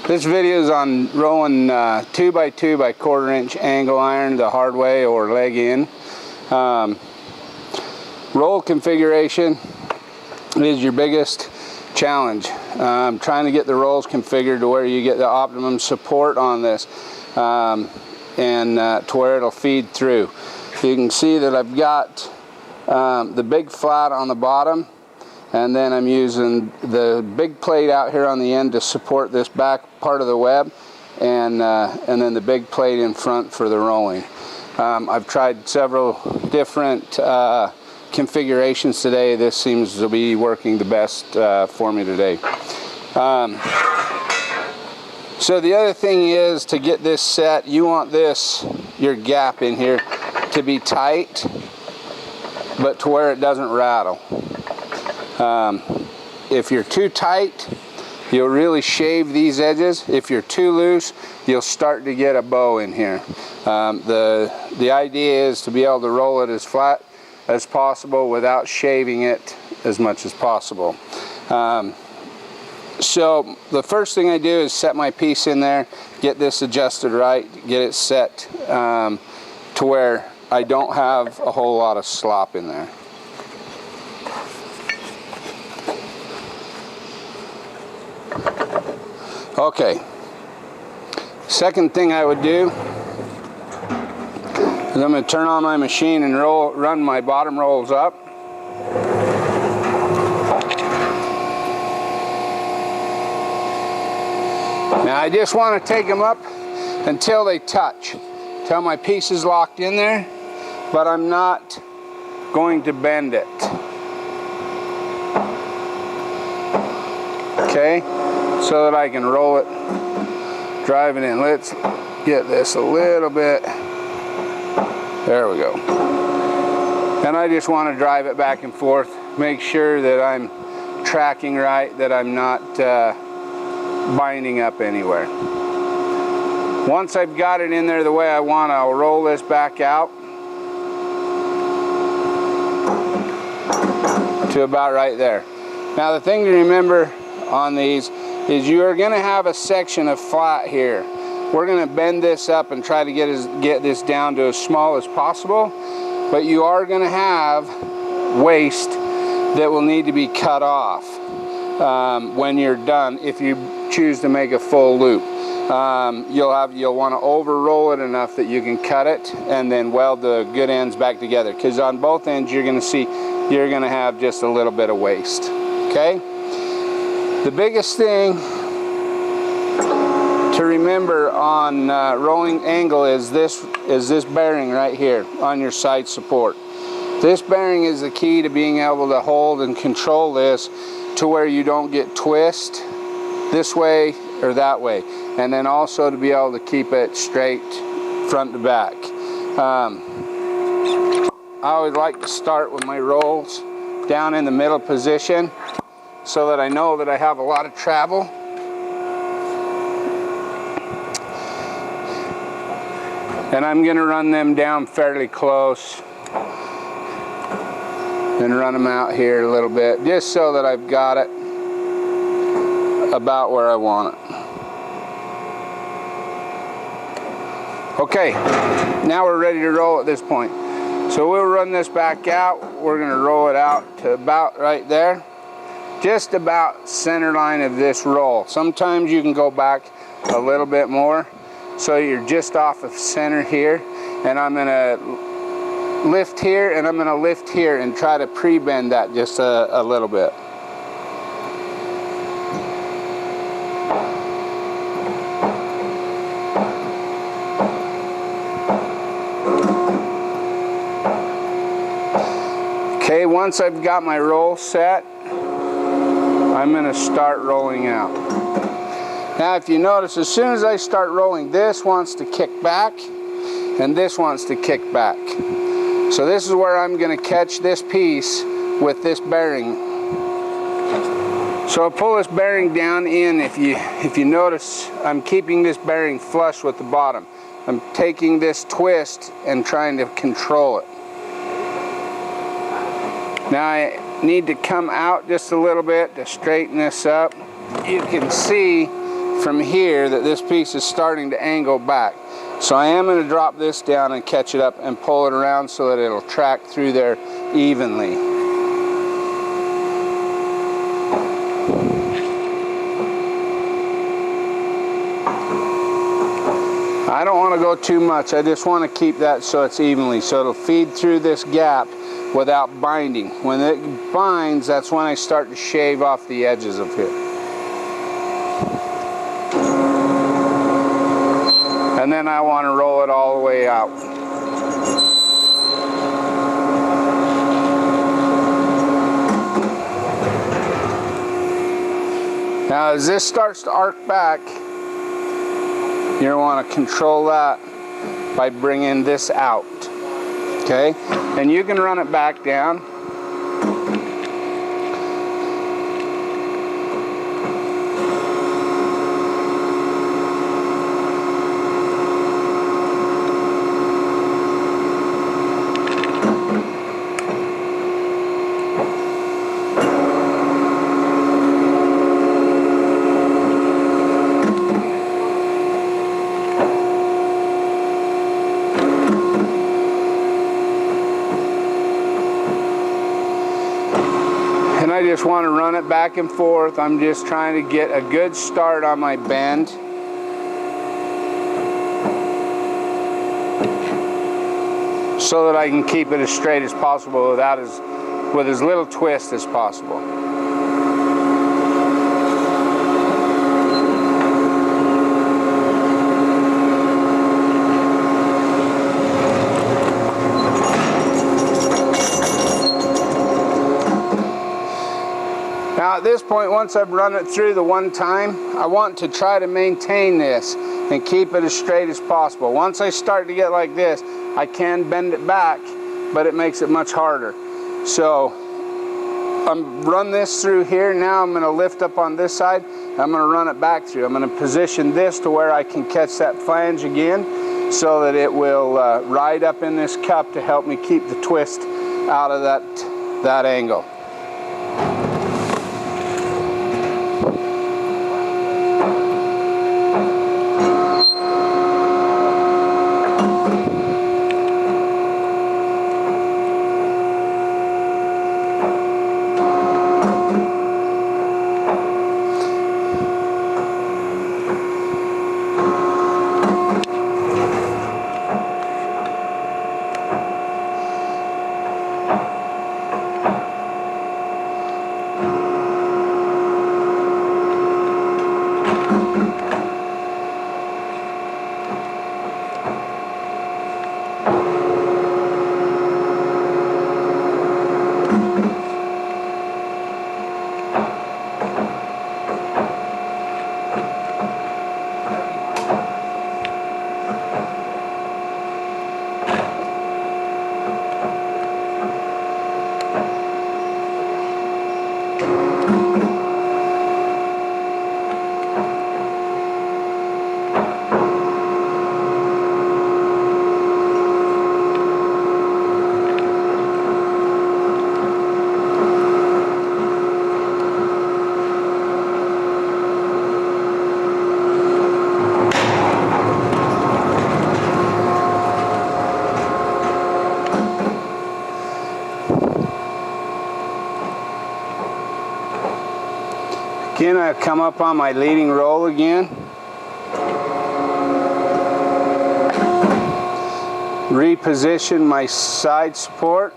This video is on rolling 2x2 by 1/4 inch angle iron the hard way or leg in. Roll configuration is your biggest challenge. Trying to get the rolls configured to where you get the optimum support on this and to where it'll feed through. So you can see that I've got the big flat on the bottom, and then I'm using the big plate out here on the end to support this back part of the web, and then the big plate in front for the rolling. I've tried several different configurations today. This seems to be working the best for me today. So the other thing is, to get this set, you want your gap in here to be tight, but to where it doesn't rattle. If you're too tight, you'll really shave these edges. If you're too loose, you'll start to get a bow in here. The idea is to be able to roll it as flat as possible without shaving it as much as possible. So the first thing I do is set my piece in there, get this adjusted right, get it set to where I don't have a whole lot of slop in there. Okay, second thing I would do is I'm going to turn on my machine and run my bottom rolls up. Now I just want to take them up until they touch, till my piece is locked in there, but I'm not going to bend it. Okay? So that I can roll it, drive it in. Let's get this a little bit. There we go. And I just want to drive it back and forth, make sure that I'm tracking right, that I'm not binding up anywhere. Once I've got it in there the way I want, I'll roll this back out to about right there. Now the thing to remember on these is you are going to have a section of flat here. We're going to bend this up and try to get this down to as small as possible, but you are going to have waste that will need to be cut off when you're done. If you choose to make a full loop, you'll want to over roll it enough that you can cut it and then weld the good ends back together, because on both ends you're going to see you're going to have just a little bit of waste. Okay. The biggest thing to remember on rolling angle is this bearing right here on your side support. This bearing is the key to being able to hold and control this to where you don't get twist this way or that way, and then also to be able to keep it straight front to back. I always like to start with my rolls down in the middle position, so that I know that I have a lot of travel. And I'm going to run them down fairly close and run them out here a little bit, just so that I've got it about where I want it. Okay, now we're ready to roll at this point. So we'll run this back out. We're going to roll it out to about right there. Just about center line of this roll. Sometimes you can go back a little bit more, so you're just off of center here. And I'm going to lift here, and I'm going to lift here and try to pre-bend that just a little bit. Okay, once I've got my roll set, I'm going to start rolling out. Now if you notice, as soon as I start rolling, this wants to kick back and this wants to kick back. So this is where I'm going to catch this piece with this bearing. So I'll pull this bearing down in. If you notice, I'm keeping this bearing flush with the bottom. I'm taking this twist and trying to control it. Now I need to come out just a little bit to straighten this up. You can see from here that this piece is starting to angle back. So I am going to drop this down and catch it up and pull it around so that it'll track through there evenly. I don't want to go too much. I just want to keep that so it's evenly, so it'll feed through this gap without binding. When it binds, that's when I start to shave off the edges of here. And then I want to roll it all the way out. Now as this starts to arc back, you're going to want to control that by bringing this out. Okay? And you can run it back down. I just want to run it back and forth. I'm just trying to get a good start on my bend. So that I can keep it as straight as possible with as little twist as possible. Now at this point, once I've run it through the one time, I want to try to maintain this and keep it as straight as possible. Once I start to get like this, I can bend it back, but it makes it much harder. So I'm run this through here. Now I'm going to lift up on this side. I'm going to run it back through. I'm going to position this to where I can catch that flange again so that it will ride up in this cup to help me keep the twist out of that angle. Again, I come up on my leading roll again. Reposition my side support.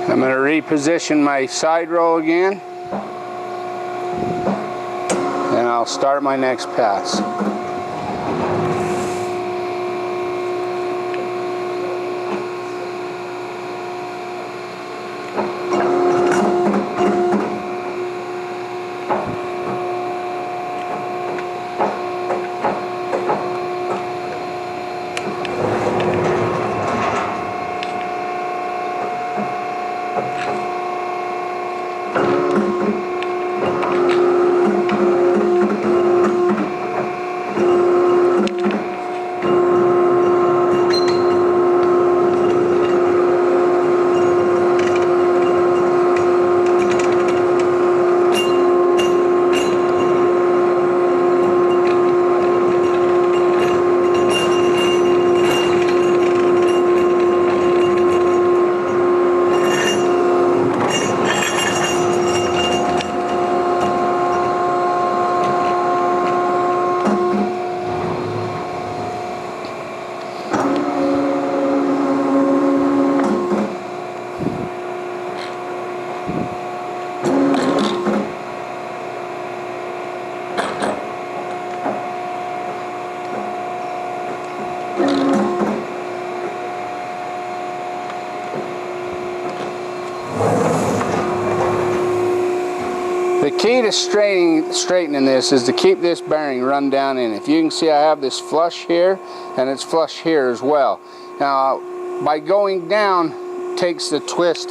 I'm going to reposition my side roll again, and I'll start my next pass. key to straightening this is to keep this bearing run down in. If you can see, I have this flush here and it's flush here as well. Now by going down takes the twist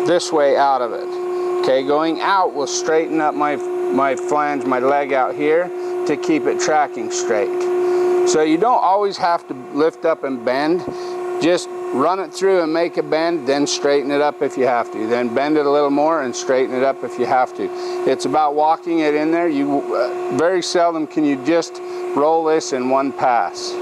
this way out of it. Okay, going out will straighten up my flange, my leg out here to keep it tracking straight. So you don't always have to lift up and bend. Just run it through and make a bend, then straighten it up if you have to. Then bend it a little more and straighten it up if you have to. It's about walking it in there. Very seldom can you just roll this in one pass.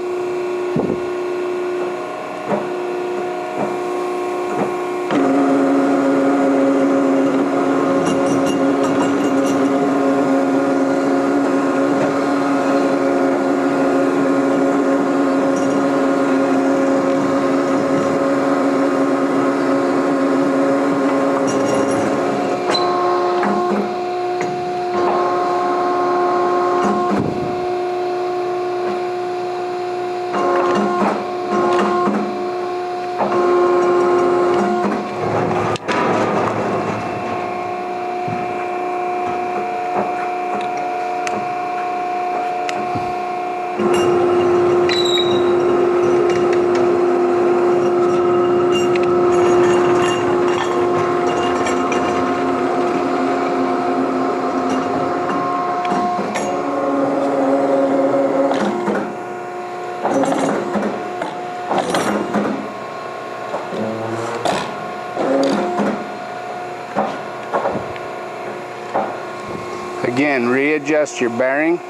Again, readjust your bearing.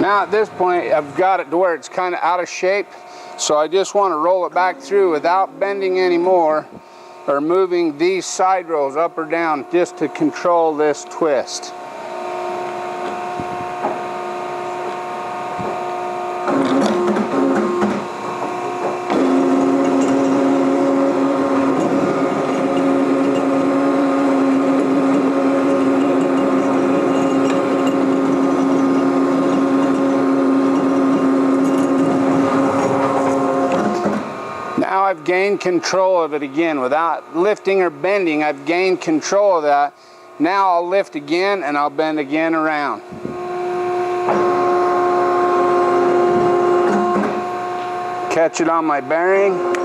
Now at this point, I've got it to where it's kind of out of shape, so I just want to roll it back through without bending anymore or moving these side rolls up or down just to control this twist. Now I've gained control of it again. Without lifting or bending, I've gained control of that. Now I'll lift again and I'll bend again around. Catch it on my bearing.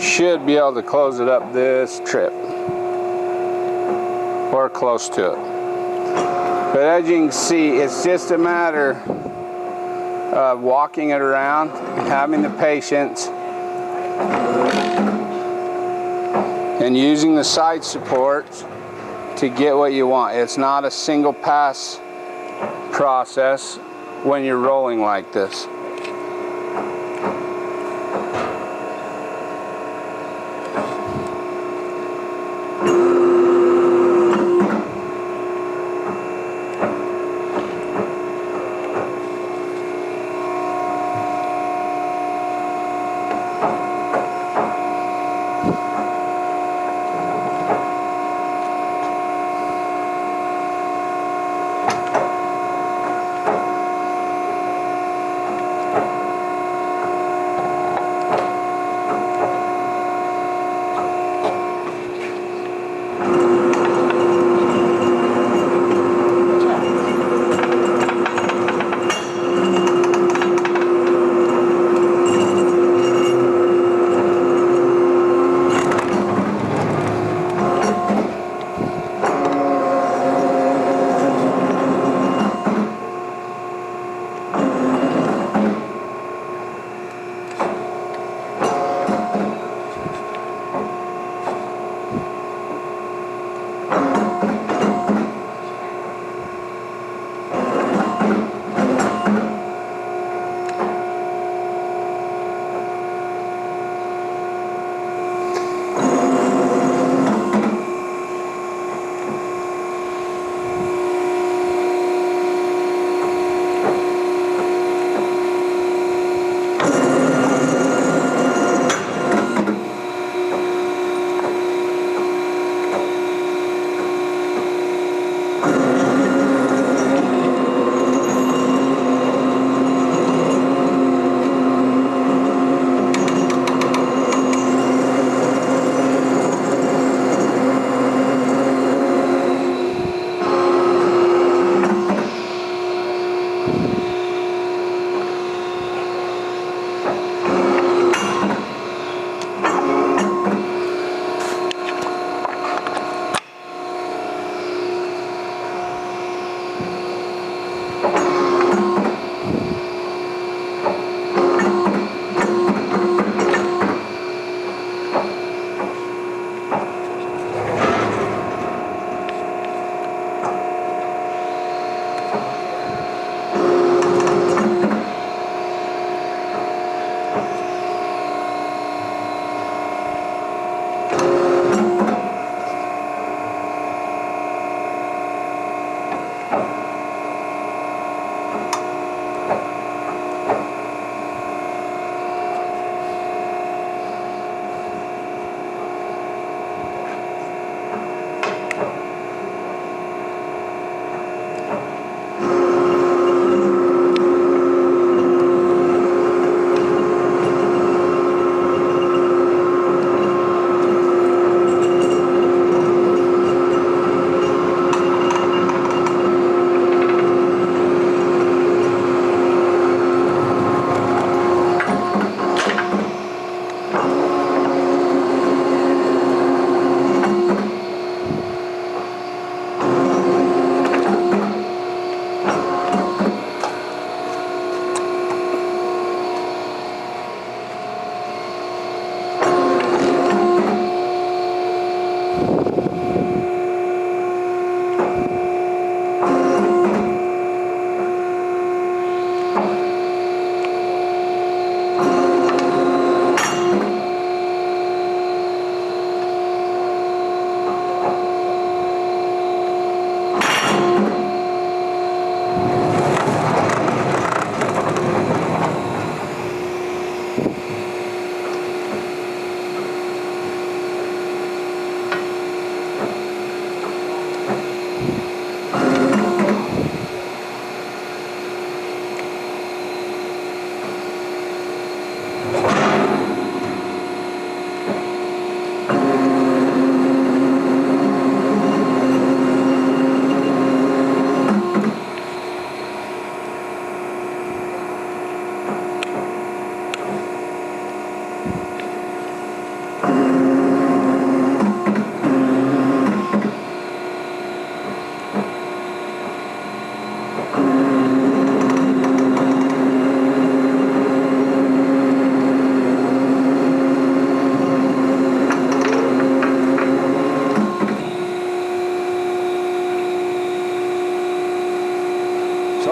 should be able to close it up this trip, or close to it. But as you can see, it's just a matter of walking it around and having the patience and using the side supports to get what you want. It's not a single pass process when you're rolling like this.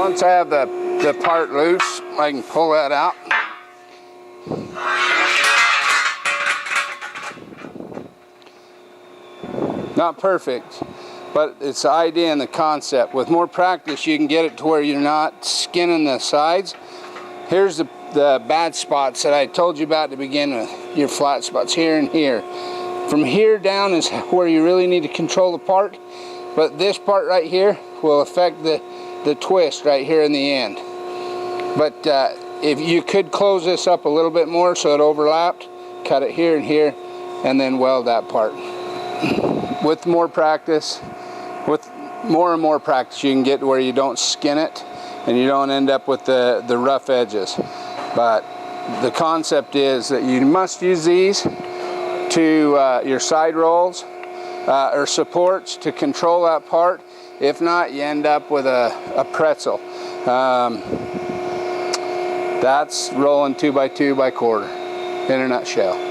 Once I have the part loose, I can pull that out. Not perfect, but it's the idea and the concept. With more practice, you can get it to where you're not skinning the sides. Here's the bad spots that I told you about to begin with. Your flat spots here and here. From here down is where you really need to control the part, but this part right here will affect the twist right here in the end. But if you could close this up a little bit more so it overlapped, cut it here and here, and then weld that part. With more practice, with more and more practice, you can get to where you don't skin it and you don't end up with the rough edges. But the concept is that you must use these to your side rolls or supports to control that part. If not, you end up with a pretzel. That's rolling 2x2 by quarter in a nutshell.